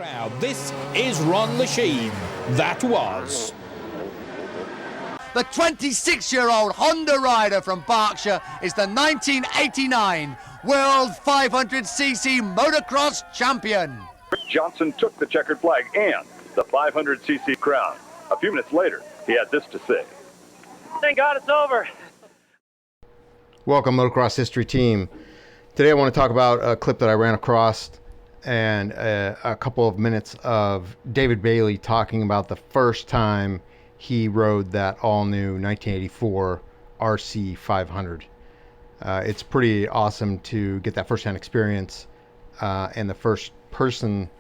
Crowd. This is Ron Lachine. That was. The 26-year-old Honda rider from Berkshire is the 1989 World 500cc Motocross champion. Rick Johnson took the checkered flag and the 500cc crown. A few minutes later, he had this to say. Thank God it's over. Welcome, Motocross History Team. Today I want to talk about a clip that I ran across and a couple of minutes of David Bailey talking about the first time he rode that all-new 1984 RC500. It's pretty awesome to get that first-hand experience and the first-person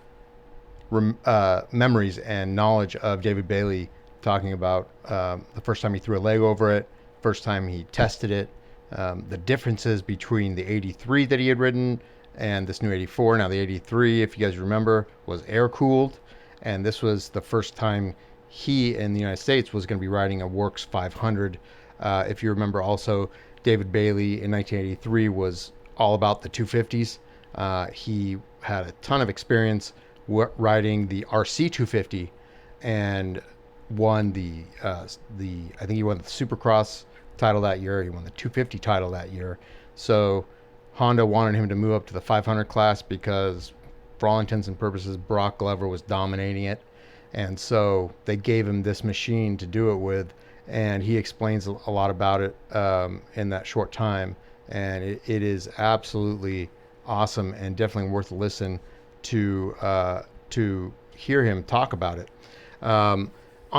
memories and knowledge of David Bailey talking about the first time he threw a leg over it, first time he tested it, the differences between the 83 that he had ridden and this new 84. Now the 83, if you guys remember, was air-cooled, and this was the first time he in the United States was going to be riding a Works 500. If you remember also, David Bailey in 1983 was all about the 250s. He had a ton of experience riding the RC250 and won I think he won the Supercross title that year. He won the 250 title that year. So Honda wanted him to move up to the 500 class because, for all intents and purposes, Brock Glover was dominating it. And so they gave him this machine to do it with, and he explains a lot about it in that short time. And it is absolutely awesome and definitely worth a listen to hear him talk about it. On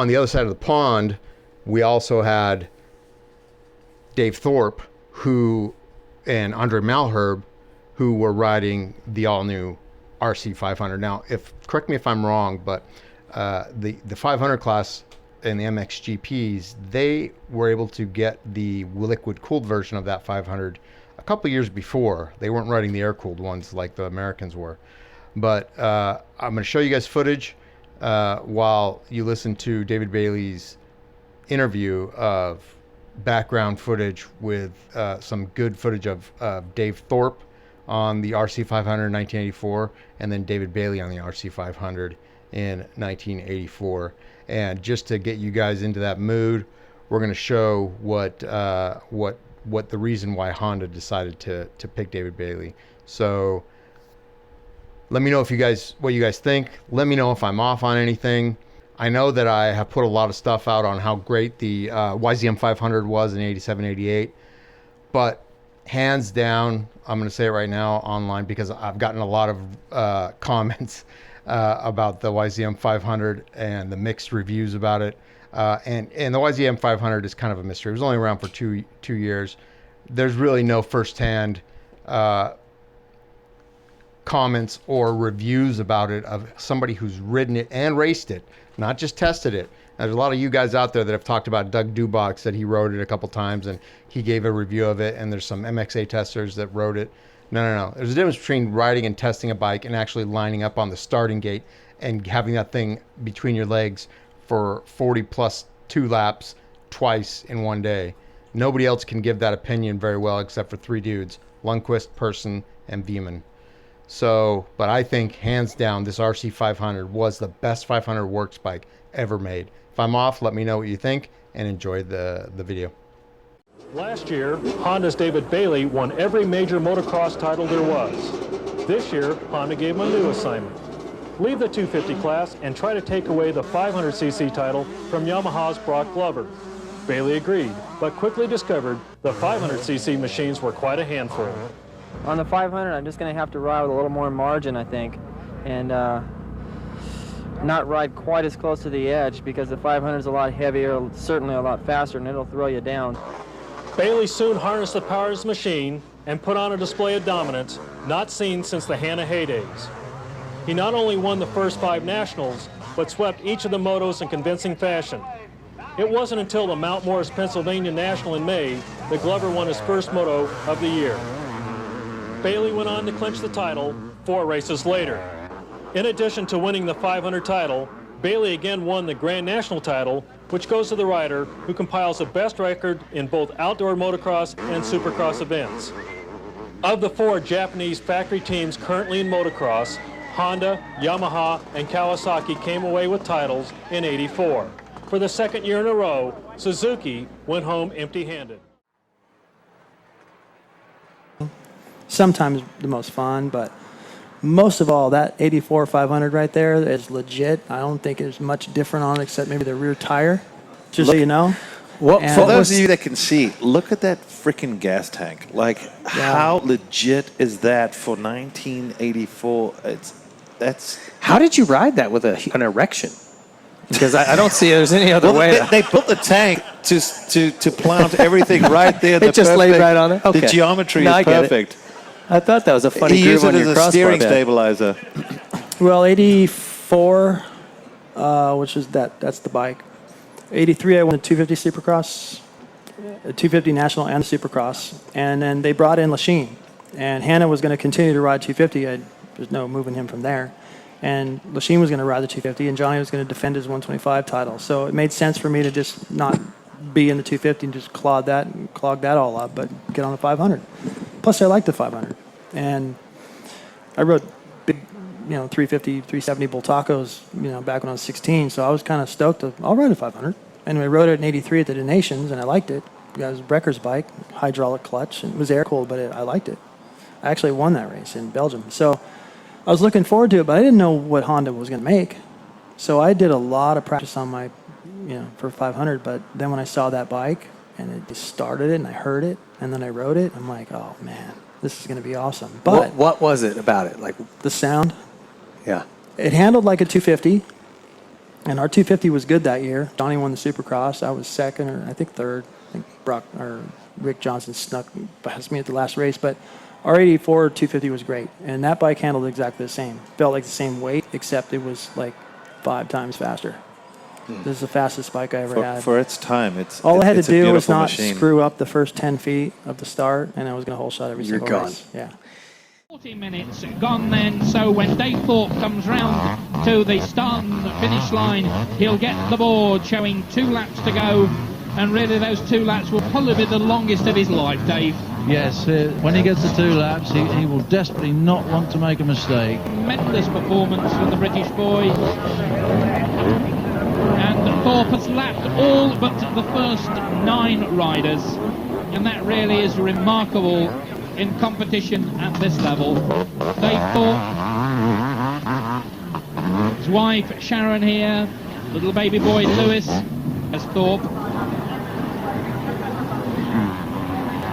the other side of the pond, we also had Dave Thorpe, and Andre Malherbe, who were riding the all-new RC500. Now, correct me if I'm wrong, but the 500 class and the MXGPs, they were able to get the liquid-cooled version of that 500 a couple years before. They weren't riding the air-cooled ones like the Americans were. But I'm going to show you guys footage while you listen to David Bailey's interview of background footage with some good footage of Dave Thorpe on the RC500 in 1984 and then David Bailey on the RC500 in 1984. And just to get you guys into that mood, we're going to show what the reason why Honda decided to pick David Bailey. So let me know what you guys think. Let me know if I'm off on anything. I know that I have put a lot of stuff out on how great the YZM 500 was in 87, 88, but hands down, I'm going to say it right now online because I've gotten a lot of comments about the YZM 500 and the mixed reviews about it. And the YZM 500 is kind of a mystery. It was only around for two years. There's really no firsthand comments or reviews about it of somebody who's ridden it and raced it, not just tested it. There's a lot of you guys out there that have talked about Doug Dubox, said he rode it a couple times and he gave a review of it, and there's some MXA testers that rode it. No. There's a difference between riding and testing a bike and actually lining up on the starting gate and having that thing between your legs for 40 plus 2 laps twice in one day. Nobody else can give that opinion very well except for 3 dudes, Lundqvist, Person, and Veman. So, but I think hands down, this RC500 was the best 500 Works bike ever made. If I'm off, let me know what you think and enjoy the video. Last year, Honda's David Bailey won every major motocross title there was. This year, Honda gave him a new assignment. Leave the 250 class and try to take away the 500cc title from Yamaha's Brock Glover. Bailey agreed, but quickly discovered the 500cc machines were quite a handful. On the 500, I'm just going to have to ride with a little more margin, I think, and not ride quite as close to the edge because the 500 is a lot heavier, certainly a lot faster, and it'll throw you down. Bailey soon harnessed the power of his machine and put on a display of dominance not seen since the Hanna heydays. He not only won the first 5 nationals, but swept each of the motos in convincing fashion. It wasn't until the Mount Morris, Pennsylvania National in May that Glover won his first moto of the year. Bailey went on to clinch the title 4 races later. In addition to winning the 500 title, Bailey again won the Grand National title, which goes to the rider who compiles the best record in both outdoor motocross and supercross events. Of the 4 Japanese factory teams currently in motocross, Honda, Yamaha, and Kawasaki came away with titles in '84. For the second year in a row, Suzuki went home empty-handed. Sometimes the most fun, but most of all, that 84 500 right there is legit. I don't think there's much different on it except maybe the rear tire, just so you know. Well, for those of you that can see, look at that freaking gas tank. Like, how legit is that for 1984? That's. How did you ride that with an erection? Because I don't see there's any other way. They built the tank to plant everything right there. It just laid right on it? Okay. The geometry is perfect. I thought that was a funny He groove used on it your as a crossbar steering bed. stabilizer. Well, 84, which is that's the bike. 83, I won a 250 Supercross, a 250 National and a Supercross. And then they brought in Lachine. And Hannah was going to continue to ride 250. There's no moving him from there. And Lachine was going to ride the 250, and Johnny was going to defend his 125 title. So it made sense for me to just not be in the 250 and just clog that all up, but get on the 500. Plus, I like the 500. And I rode big, 350, 370 Bultacos, back when I was 16. So I was kind of stoked. I'll ride a 500. Anyway, I rode it in '83 at the Nations, and I liked it. It was Brecker's bike, hydraulic clutch. And it was air-cooled, but I liked it. I actually won that race in Belgium. So I was looking forward to it, but I didn't know what Honda was going to make. So I did a lot of practice on my, for 500. But then when I saw that bike and it just started it and I heard it and then I rode it, I'm like, oh man, this is going to be awesome. But what was it about it? Like the sound. Yeah. It handled like a 250, and our 250 was good that year. Donnie won the Supercross. I was second or I think third. I think Rick Johnson snuck past me at the last race, but our 84 250 was great, and that bike handled exactly the same. Felt like the same weight, except it was like 5 times faster. This is the fastest bike I ever had. For its time, all I had to do was not machine. screw up the first 10 feet of the start, and I was going to hole shot every single race. Yeah. 40 minutes gone then, so when Dave Thorpe comes round to the start and finish line, he'll get the board showing 2 laps to go, and really those 2 laps will probably be the longest of his life, Dave. Yes, when he gets the 2 laps, he will desperately not want to make a mistake. Tremendous performance from the British boy. And Thorpe has lapped all but the first 9 riders, and that really is remarkable in competition at this level. Dave Thorpe, his wife Sharon here, little baby boy Lewis as Thorpe.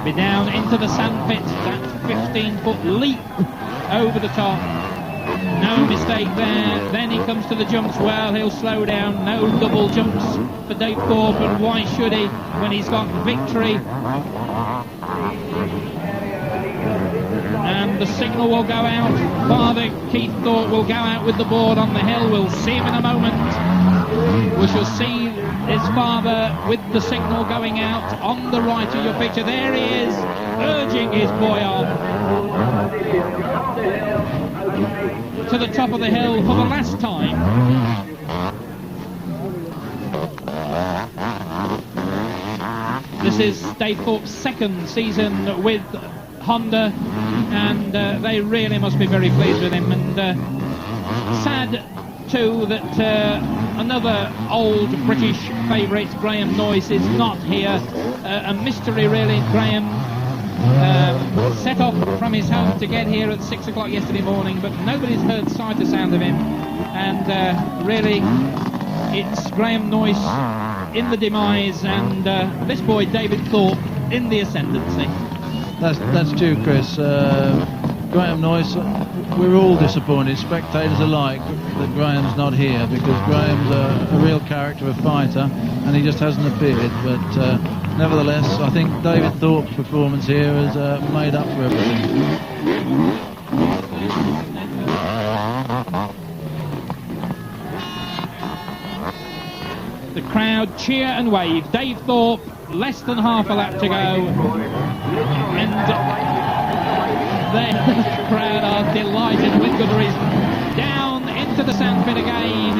Be down into the sandpit, that 15-foot leap over the top. No mistake there. Then he comes to the jumps. Well, he'll slow down. No double jumps for Dave Thorpe, and why should he when he's got victory? And the signal will go out. Father Keith Thorpe will go out with the board on the hill. We'll see him in a moment. We shall see his father with the signal going out on the right of your picture. There he is, urging his boy on to the top of the hill for the last time. This is Dave Thorpe's second season with Honda, and they really must be very pleased with him. And sad too that another old British favourite, Graham Noyce, is not here. A mystery really. Graham set off from his home to get here at 6 o'clock yesterday morning, but nobody's heard sight or sound of him. And really, it's Graham Noyce in the demise, and this boy David Thorpe in the ascendancy. That's true, Chris. Graham Noyce, we're all disappointed, spectators alike, that Graham's not here, because Graham's a real character, a fighter, and he just hasn't appeared. But nevertheless, I think David Thorpe's performance here has made up for everything. The crowd cheer and wave. Dave Thorpe, less than half a lap to go, and the crowd are delighted with good reason. Down into the sandpit again,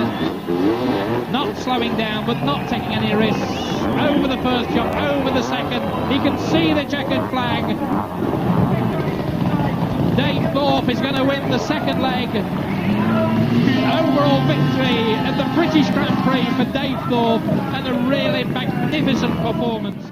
not slowing down but not taking any risks. Over the first jump, over the second, he can see the checkered flag. Dave Thorpe is going to win the second leg. Overall victory at the British Grand Prix for Dave Thorpe, and a really magnificent performance.